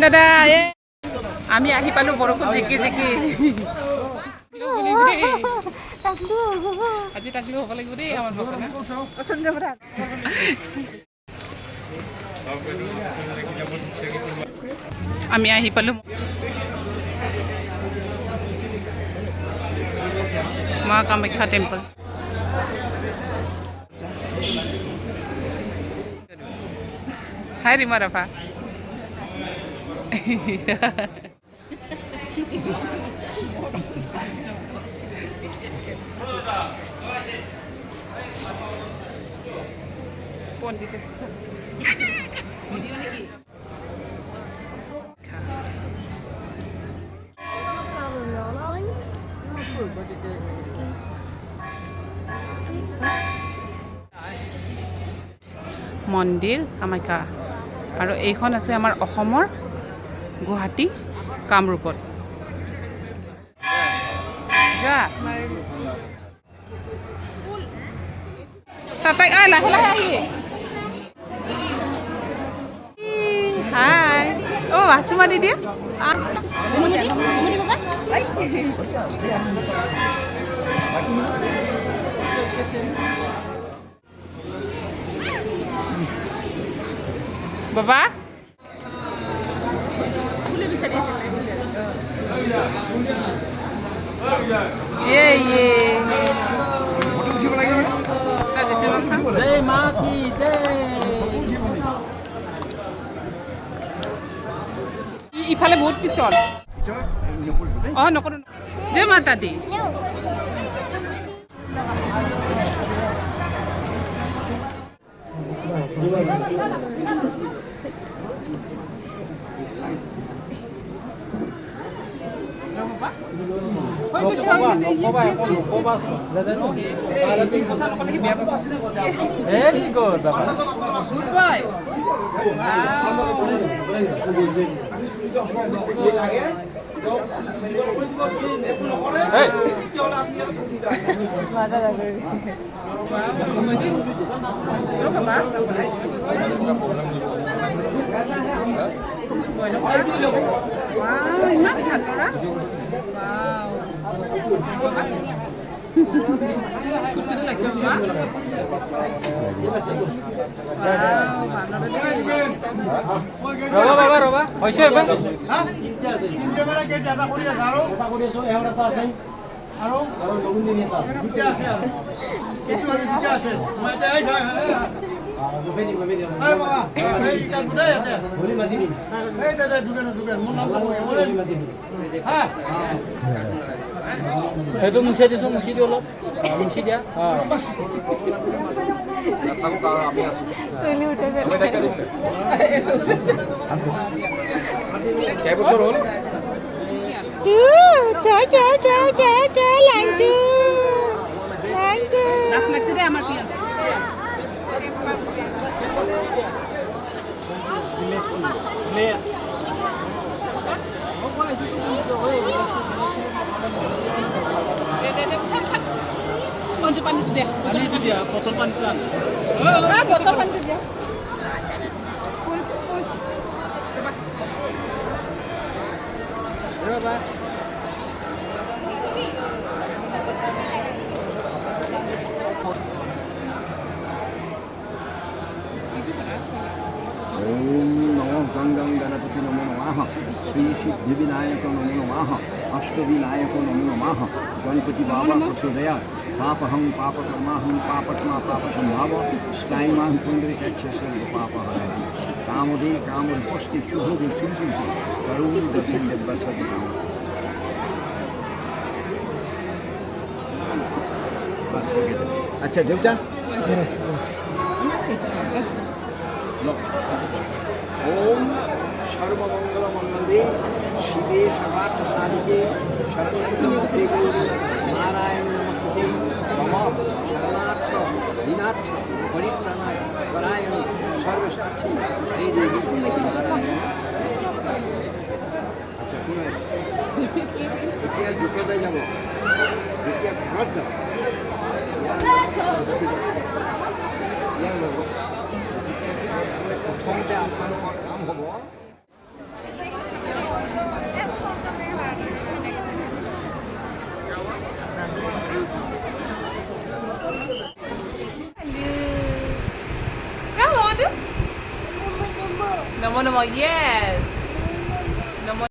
দাদা আমি আহি পালো বৰষুণ জিকি জিকি আজি টাকলু হ'ব লাগিব দেই আমাৰ আমি আহি পালো মা কামাখ্যা টেম্পল হাই ৰিমা ৰাফা মন্দিৰ কামাখ্যা আৰু এইখন আছে আমাৰ অসমৰ গুৱাহাটী কামৰূপত সাতাই লাহে লাহে আহি হাই চুমা দি দিয়া বাবা जय माँ की जय इफाले बहुत पिछल नकरो जय माता दी Very good, Baba. Good boy. Hey. Roba. Hoise ba? Ha? Inte mara ke jada kori asaro? Jada kori aso ehora ta asai. Aro logun ni ta. Kute ase aro. Etu kute ase. Ma jai jai. Beni. Ai ba. Ei ikan budaya ate. Boli madini. Ei dada dugan. Mun nam ko boli madini. Ha? Itu musi dia olop. Musi dia. Ha. Aku kalau kami asyik. Suni udah beres. Kayak besar hol? Tuh, langtu. Das next day amar pian. Maju pani itu dia. Botol pani itu. Botol pani itu dia. Full. Berapa? Om Namo Gangang Ganapati Namo Namaha Sri Siddhi Vinayaka Namo Namaha Ashtavinayaka Namo Namaha Ganpati Baba Prasodayat Papaham Papakarmaham Papatma Papasambhava Staimam Pundrikachasam Papaharahi Kamode Kamur Posti Chuhudi Chulchulti Karuni Dachinde Basadi Rama अच्छा झुक जा ओम सर्वमंगल मंगले शिवे सर्वार्थ साधिके शरण्ये नारायण नमस्ते मम शरणार्थ दीनार्थ परित्राणाय परायण सर्वसाक्षी हे देवी अच्छा কোন এটা ঢুকে যাব ঢুকে ভাগ দাও প্রথমতে আপনার কাম হব নমো নমো, ইয়েস।